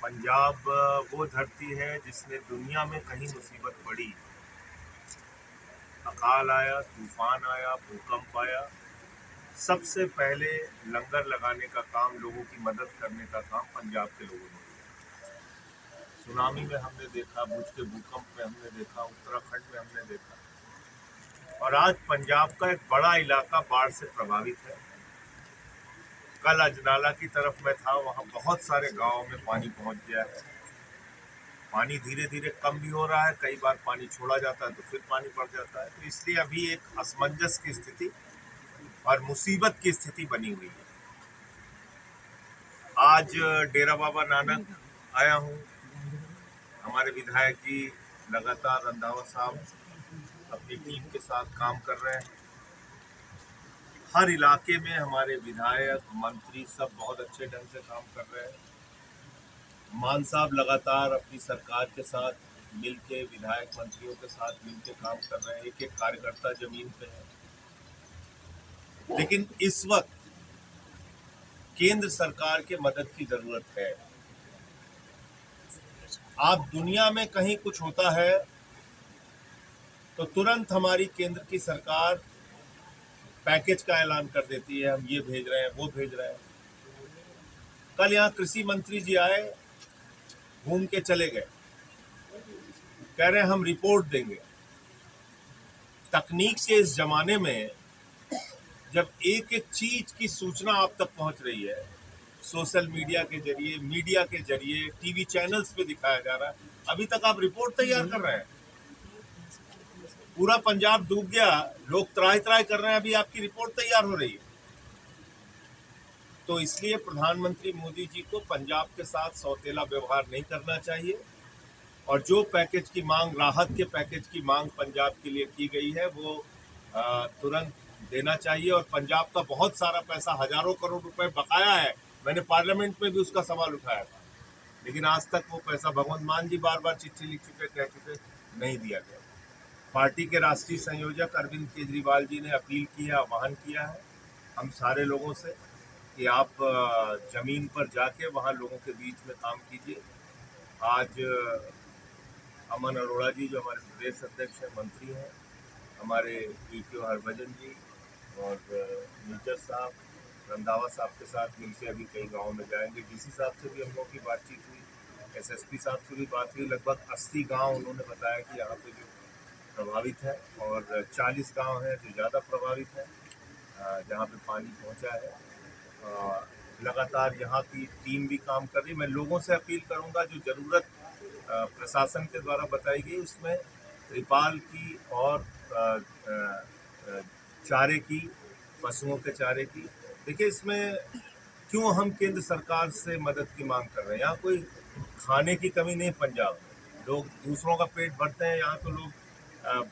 पंजाब वो धरती है जिसमें दुनिया में कहीं मुसीबत पड़ी, अकाल आया, तूफान आया, भूकंप आया, सबसे पहले लंगर लगाने का काम, लोगों की मदद करने का काम पंजाब के लोगों ने किया। सुनामी में हमने देखा, भुज के भूकंप में हमने देखा, उत्तराखंड में हमने देखा, और आज पंजाब का एक बड़ा इलाका बाढ़ से प्रभावित है। कल अजनाला की तरफ मैं था, वहाँ बहुत सारे गांवों में पानी पहुंच गया है। पानी धीरे धीरे कम भी हो रहा है, कई बार पानी छोड़ा जाता है तो फिर पानी बढ़ जाता है। तो इसलिए अभी एक असमंजस की स्थिति और मुसीबत की स्थिति बनी हुई है। आज डेरा बाबा नानक आया हूँ। हमारे विधायक जी लगातार, रंधावा साहब अपनी टीम के साथ काम कर रहे हैं। हर इलाके में हमारे विधायक, मंत्री सब बहुत अच्छे ढंग से काम कर रहे हैं। मान साहब लगातार अपनी सरकार के साथ मिलके, विधायक मंत्रियों के साथ मिलके काम कर रहे हैं। एक एक कार्यकर्ता जमीन पे है। लेकिन इस वक्त केंद्र सरकार के मदद की जरूरत है। आप दुनिया में कहीं कुछ होता है तो तुरंत हमारी केंद्र की सरकार पैकेज का ऐलान कर देती है, हम ये भेज रहे हैं, वो भेज रहे हैं। कल यहाँ कृषि मंत्री जी आए, घूम के चले गए, कह रहे हैं हम रिपोर्ट देंगे। तकनीक के इस जमाने में जब एक एक चीज की सूचना आप तक पहुंच रही है, सोशल मीडिया के जरिए, मीडिया के जरिए, टीवी चैनल्स पे दिखाया जा रहा है, अभी तक आप रिपोर्ट तैयार कर रहे हैं। पूरा पंजाब डूब गया, लोग त्राही त्राही कर रहे हैं, अभी आपकी रिपोर्ट तैयार हो रही है। तो इसलिए प्रधानमंत्री मोदी जी को पंजाब के साथ सौतेला व्यवहार नहीं करना चाहिए, और जो पैकेज की मांग, राहत के पैकेज की मांग पंजाब के लिए की गई है, वो तुरंत देना चाहिए। और पंजाब का बहुत सारा पैसा, हजारों करोड़ रुपए बकाया है। मैंने पार्लियामेंट में भी उसका सवाल उठाया था, लेकिन आज तक वो पैसा, भगवंत मान जी बार बार चिट्ठी लिख चुके, कह चुके, नहीं दिया गया। पार्टी के राष्ट्रीय संयोजक अरविंद केजरीवाल जी ने अपील की है, आह्वान किया है हम सारे लोगों से कि आप जमीन पर जाके वहाँ लोगों के बीच में काम कीजिए। आज अमन अरोड़ा जी, जो हमारे प्रदेश अध्यक्ष हैं, मंत्री हैं, हमारे पीपीओ हरभजन जी और मीटर साहब, रंधावा साहब के साथ मिलकर अभी कई गाँव में जाएंगे। डीसी साहब से भी हम लोगों की बातचीत हुई, एसएसपी साहब से भी बात हुई। लगभग 80 गांव उन्होंने बताया कि यहाँ पे जो प्रभावित है, और 40 गांव हैं जो ज़्यादा प्रभावित है, जहाँ पे पानी पहुँचा है। लगातार यहाँ की टीम भी काम कर रही। मैं लोगों से अपील करूँगा, जो ज़रूरत प्रशासन के द्वारा बताई गई, उसमें त्रिपाल की और चारे की, पशुओं के चारे की। देखिए, इसमें क्यों हम केंद्र सरकार से मदद की मांग कर रहे हैं? यहाँ कोई खाने की कमी नहीं। पंजाब में लोग दूसरों का पेट भरते हैं। यहाँ तो लोग,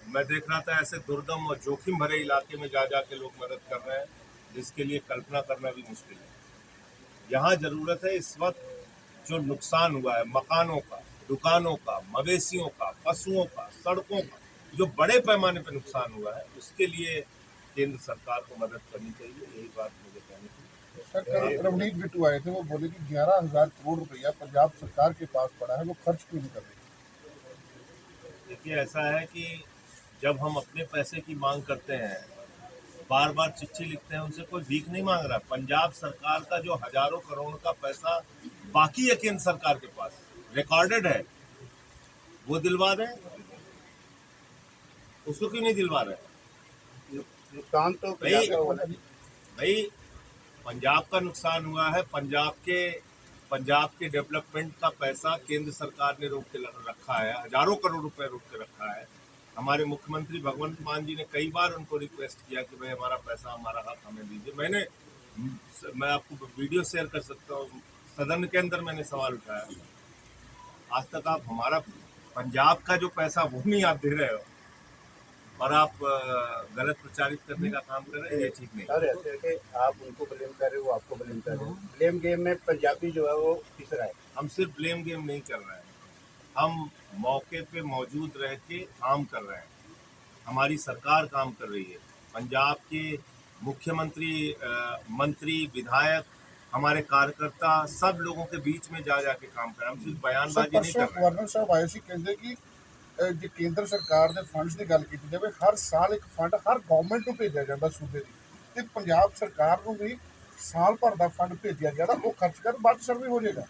मैं देख रहा था, ऐसे दुर्गम और जोखिम भरे इलाके में जा के लोग मदद कर रहे हैं, जिसके लिए कल्पना करना भी मुश्किल है। यहाँ जरूरत है इस वक्त, जो नुकसान हुआ है मकानों का, दुकानों का, मवेशियों का, पशुओं का, सड़कों का, जो बड़े पैमाने पर नुकसान हुआ है, उसके लिए केंद्र सरकार को मदद करनी चाहिए। यही बात मुझे कहनी थी। सर, रवनीत बिट्टू आए थे, वो बोले कि 11,000 करोड़ रुपया पंजाब सरकार के पास पड़ा है, वो खर्च क्यों नहीं कर रही? देखिए, ऐसा है कि जब हम अपने पैसे की मांग करते हैं, बार बार चिट्ठी लिखते हैं, उनसे कोई भीख नहीं मांग रहा। पंजाब सरकार का जो हजारों करोड़ का पैसा बाकी है केंद्र सरकार के पास, रिकॉर्डेड है, वो दिलवा दें। उसको क्यों नहीं दिलवा रहे? नुकसान तो भाई पंजाब का नुकसान हुआ है। पंजाब के डेवलपमेंट का पैसा केंद्र सरकार ने रोक के रखा है, हजारों करोड़ रुपए रोक के रखा है। हमारे मुख्यमंत्री भगवंत मान जी ने कई बार उनको रिक्वेस्ट किया कि भाई हमारा पैसा, हमारा हक हमें दीजिए। मैं आपको वीडियो शेयर कर सकता हूँ, सदन के अंदर मैंने सवाल उठाया। आज तक आप हमारा पंजाब का जो पैसा, वो नहीं आप दे रहे हो, और आप गलत प्रचारित करने का काम कर रहे हैं। ये ठीक नहीं। सर, ऐसे कि आप उनको ब्लेम कर रहे हो, आपको ब्लेम कर रहे हो। ब्लेम गेम में पंजाबी जो है वो तीसरा है। हम सिर्फ ब्लेम गेम नहीं कर रहे हैं, हम मौके पे मौजूद रह के काम कर रहे हैं। हमारी सरकार काम कर रही है। पंजाब के मुख्यमंत्री, मंत्री, विधायक हमारे कार्यकर्ता सब लोगों के बीच में जा जाके काम कर रहे हैं। हम सिर्फ ਸਰ बयानबाजी नहीं ਪਰਸੋਂ कर रहे हैं। ਗਵਰਨਰ ਸਾਹਿਬ ਆਏ ਸੀ, ਕਹਿੰਦੇ ਕਿ ਜੇ ਕੇਂਦਰ ਸਰਕਾਰ ਦੇ ਫੰਡਸ ਦੀ ਗੱਲ ਕੀਤੀ ਜਾਵੇ, ਹਰ ਸਾਲ ਇੱਕ ਫੰਡ ਹਰ ਗਵਰਨਮੈਂਟ ਨੂੰ ਭੇਜਿਆ ਜਾਂਦਾ ਸੂਬੇ ਦੀ, ਤੇ ਪੰਜਾਬ ਸਰਕਾਰ ਨੂੰ ਵੀ ਸਾਲ ਭਰ ਦਾ ਫੰਡ ਭੇਜਿਆ ਜਾਂਦਾ, ਉਹ ਖਰਚ ਕਰ ਬਾਅਦ ਸਰਵੇ ਹੋ ਜਾਏਗਾ।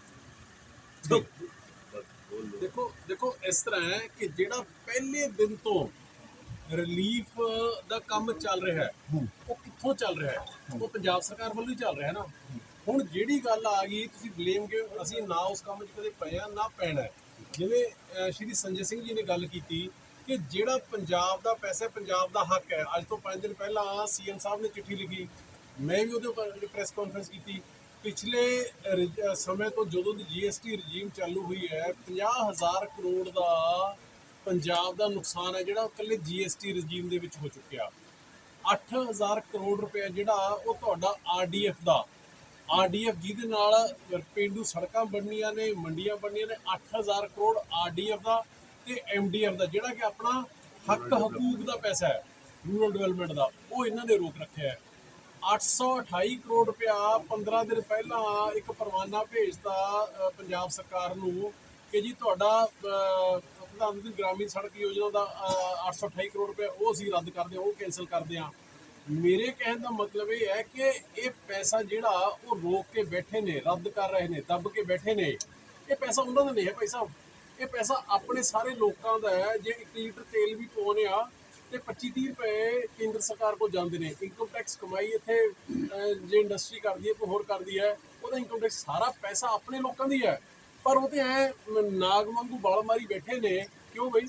ਦੇਖੋ ਇਸ ਤਰ੍ਹਾਂ ਹੈ ਕਿ ਜਿਹੜਾ ਪਹਿਲੇ ਦਿਨ ਤੋਂ ਰਿਲੀਫ ਦਾ ਕੰਮ ਚੱਲ ਰਿਹਾ ਹੈ ਉਹ ਕਿੱਥੋਂ ਚੱਲ ਰਿਹਾ ਹੈ? ਉਹ ਪੰਜਾਬ ਸਰਕਾਰ ਵੱਲੋਂ ਹੀ ਚੱਲ ਰਿਹਾ ਹੈ ਨਾ। ਹੁਣ ਜਿਹੜੀ ਗੱਲ ਆ ਗਈ ਤੁਸੀਂ ਬਲੇਮ ਕਿਉਂ, ਅਸੀਂ ਨਾ ਉਸ ਕੰਮ 'ਚ ਕਦੇ ਪਏ ਆ ਨਾ ਪੈਣਾ ਹੈ। ਜਿਵੇਂ ਸ਼੍ਰੀ ਸੰਜੇ ਸਿੰਘ ਜੀ ਨੇ ਗੱਲ ਕੀਤੀ ਕਿ ਜਿਹੜਾ ਪੰਜਾਬ ਦਾ ਪੈਸਾ, ਪੰਜਾਬ ਦਾ ਹੱਕ ਹੈ। ਅੱਜ ਤੋਂ 5 ਦਿਨ ਪਹਿਲਾਂ ਸੀਐਮ ਸਾਹਿਬ ਨੇ ਚਿੱਠੀ ਲਿਖੀ, ਮੈਂ ਵੀ ਉਹਦੇ ਉੱਪਰ ਪ੍ਰੈਸ ਕਾਨਫਰੰਸ ਕੀਤੀ। ਪਿਛਲੇ ਸਮੇਂ ਤੋਂ ਜਦੋਂ ਦੀ GST ਰਜੀਮ ਚਾਲੂ ਹੋਈ ਹੈ 50,000 ਕਰੋੜ ਦਾ ਪੰਜਾਬ ਦਾ ਨੁਕਸਾਨ ਹੈ ਜਿਹੜਾ ਇਕੱਲੇ GST ਰਜੀਮ ਦੇ ਵਿੱਚ ਹੋ ਚੁੱਕਿਆ। 8,000 ਕਰੋੜ ਰੁਪਏ ਜਿਹੜਾ ਉਹ ਤੁਹਾਡਾ RDF ਦਾ, RDF ਜਿਹਦੇ ਨਾਲ ਪੇਂਡੂ ਸੜਕਾਂ ਬਣਨੀਆਂ ਨੇ, ਮੰਡੀਆਂ ਬਣਨੀਆਂ ਨੇ, 8,000 ਕਰੋੜ RDF ਦਾ ਤੇ MDF ਦਾ ਜਿਹੜਾ ਕਿ ਆਪਣਾ ਹੱਕ ਹਕੂਕ ਦਾ ਪੈਸਾ ਹੈ ਰੂਰਲ ਡਿਵੈਲਪਮੈਂਟ ਦਾ, ਉਹ ਇਹਨਾਂ ਨੇ ਰੋਕ ਰੱਖਿਆ ਹੈ। 828 ਕਰੋੜ ਰੁਪਇਆ 15 ਦਿਨ ਪਹਿਲਾਂ ਇੱਕ ਪਰਵਾਨਾ ਭੇਜਤਾ ਪੰਜਾਬ ਸਰਕਾਰ ਨੂੰ ਕਿ ਜੀ ਤੁਹਾਡਾ ਪ੍ਰਧਾਨ ਮੰਤਰੀ ਗ੍ਰਾਮੀਣ ਸੜਕ ਯੋਜਨਾ ਦਾ 828 ਕਰੋੜ ਰੁਪਇਆ ਉਹ ਅਸੀਂ ਰੱਦ ਕਰਦੇ ਹਾਂ, ਉਹ ਕੈਂਸਲ ਕਰਦੇ ਹਾਂ। ਮੇਰੇ ਕਹਿਣ ਦਾ ਮਤਲਬ ਇਹ ਹੈ ਕਿ ਇਹ ਪੈਸਾ ਜਿਹੜਾ ਉਹ ਰੋਕ ਕੇ ਬੈਠੇ ਨੇ, ਰੱਦ ਕਰ ਰਹੇ ਨੇ, ਦੱਬ ਕੇ ਬੈਠੇ ਨੇ। ਇਹ ਪੈਸਾ ਉਹਨਾਂ ਦਾ ਨਹੀਂ ਹੈ ਭਾਈ ਸਾਹਿਬ, ਇਹ ਪੈਸਾ ਆਪਣੇ ਸਾਰੇ ਲੋਕਾਂ ਦਾ ਹੈ। ਜੇ 1 ਲੀਟਰ ਤੇਲ ਵੀ ਪਾਉਂਦੇ ਆ ਤੇ 25-30 ਰੁਪਏ ਕੇਂਦਰ ਸਰਕਾਰ ਕੋਲ ਜਾਂਦੇ ਨੇ। ਇਨਕਮ ਟੈਕਸ ਕਮਾਈ ਇੱਥੇ ਜੇ ਇੰਡਸਟਰੀ ਕਰਦੀ ਹੈ, ਕੋਈ ਹੋਰ ਕਰਦੀ ਹੈ, ਉਹਦਾ ਇਨਕਮ ਟੈਕਸ ਸਾਰਾ ਪੈਸਾ ਆਪਣੇ ਲੋਕਾਂ ਦੀ ਹੈ। ਪਰ ਉਹ ਤੇ ਐ ਨਾਗ ਵਾਂਗੂ ਬਲ ਮਾਰੀ ਬੈਠੇ ਨੇ। ਕਿਉਂ ਬਈ?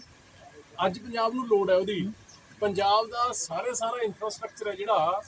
ਅੱਜ ਪੰਜਾਬ ਨੂੰ ਲੋੜ ਹੈ ਉਹਦੀ। ਪੰਜਾਬ ਦਾ ਸਾਰਾ ਇਨਫਰਾਸਟ੍ਰਕਚਰ ਹੈ ਜਿਹੜਾ